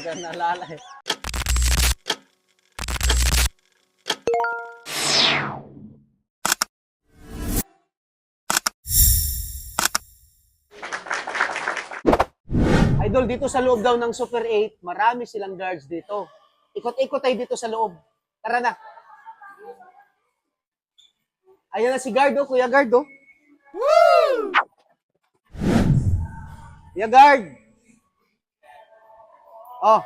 Hindi ko naalala eh. Idol, dito sa loob daw ng Super 8, marami silang guards dito. Ikot-ikot tayo dito sa loob. Tara na. Ayan na si Gardo, Kuya Gardo. Woo! Kuya Guard. Oh.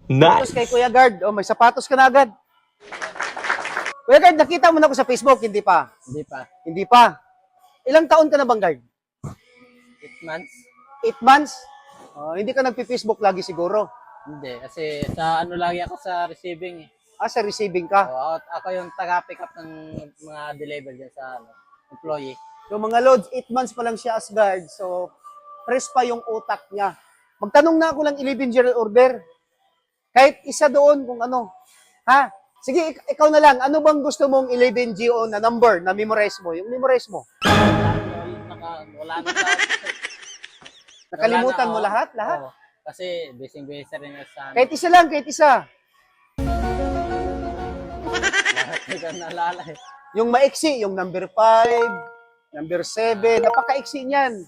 Nice. Kay Kuya Guard. Oh, may sapatos ka na agad. Kuya Guard, nakita mo na ako sa Facebook, hindi pa? Hindi pa. Hindi pa. Ilang taon ka na bang Guard? 8 months? 8 months? Oh, hindi ka nagpi-Facebook lagi siguro. Hindi. Kasi sa ano lagi ako sa receiving eh. Ah, sa receiving ka. So, ako yung taga-pick up ng mga deliver dyan sa ano, employee. So mga loads, 8 months pa lang siya as guard. So, fresh pa yung utak niya. Magtanong na ako ng 11 general order. Kahit isa doon kung ano. Ha? Sige, ikaw na lang. Ano bang gusto mong 11 GO na number na memorize mo? Yung memorize mo. Wala na sa... Nakalimutan mo Wala na, lahat? Lahat? Oo. Kasi busy rin sa ano. Kahit isa lang, kahit isa. Lahat hindi ko naalala eh. Yung maiksi, yung number 5, number 7, napakaiksi niyan.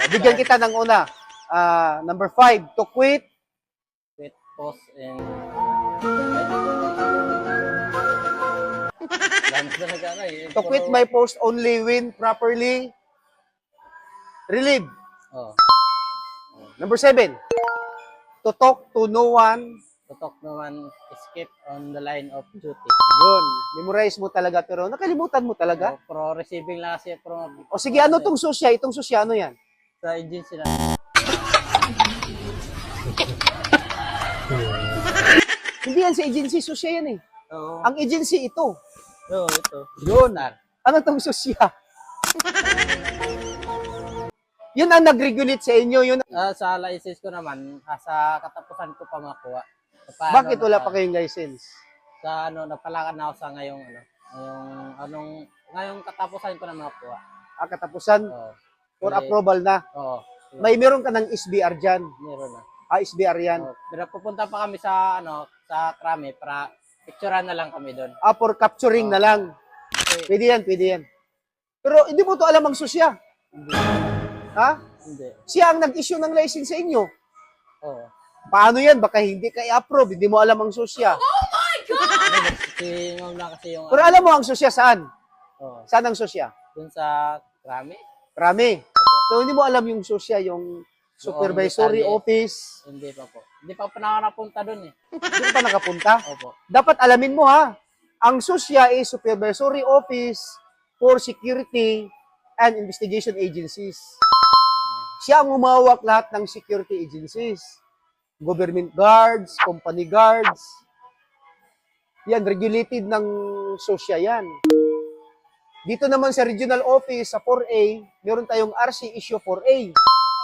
Bigyan kita ng una. Number 5, to quit. Quit, pause, and... To quit my post only when properly relieved. Oh. Number 7, to talk to no one. Tutok naman, escape on the line of duty. Yun, memorize mo talaga pero nakalimutan mo talaga. So, pro receiving lang kasi pro... O sige, ano tong susya? Itong susya, ano yan? Sa agency na. Hindi yan sa agency, susya yan eh. Oo. Ang agency ito. Oo, ito. Yun. Star. Ano tong susya? Yun ang nag-regulate sa inyo. Yun. Sa license ko naman, sa katapusan ko pa makuha. Bakit wala pa kayong license? Sa ano, napalakan na ako sa ngayong ngayong katapusan ko na makuha. Katapusan? Oo. For approval na? Oo. Meron ka ng SBR dyan? Meron na. SBR yan? Oo. Pero pupunta pa kami sa sa Krame para picturean na lang kami doon. For capturing na lang? Okay. Pwede yan, pwede yan. Pero hindi mo to alam ang susya? Hindi. Ha? Hindi. Siya ang nag-issue ng license sa inyo. Oo. Paano yan? Baka hindi ka i-approve, hindi mo alam ang susya. Si ma'am lang kasi yung... Pero alam mo ang susya saan? Oo. Saan ang susya? Doon sa Krame? Krame. So hindi mo alam yung susya, yung supervisory office. Hindi pa po. Hindi pa po nakarapunta doon eh. Hindi pa nakapunta. Opo. Dapat alamin mo ha. Ang susya is supervisory office for security and investigation agencies. Siya ang umawak lahat ng security agencies. Government guards, company guards. Yan, regulated ng susya yan. Dito naman sa regional office, sa 4A, meron tayong RC issue 4A.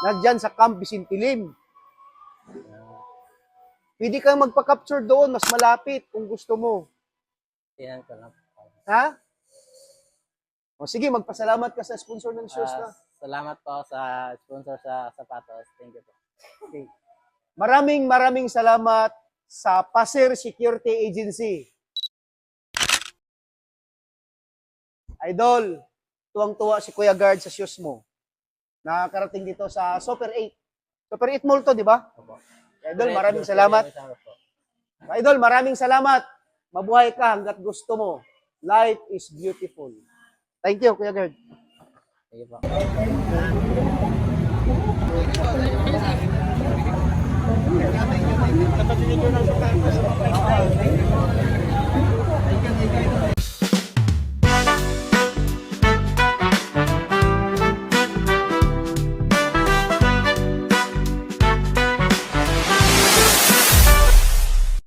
Nandyan sa Camp Bisintilim. Pwede kang magpa-capture doon, mas malapit kung gusto mo. Yan ko lang. Ha? O sige, magpasalamat ka sa sponsor ng shows na. Salamat po sa sponsor sa sapatos. Thank you po. Okay. Maraming salamat sa Pasir Security Agency. Idol, tuwang-tuwa si Kuya Guard sa shoes mo. Nakakarating dito sa Super 8. Super 8 Mall to, di ba? Idol, maraming salamat. Idol, maraming salamat. Mabuhay ka hanggat gusto mo. Life is beautiful. Thank you, Kuya Guard. Thank you po.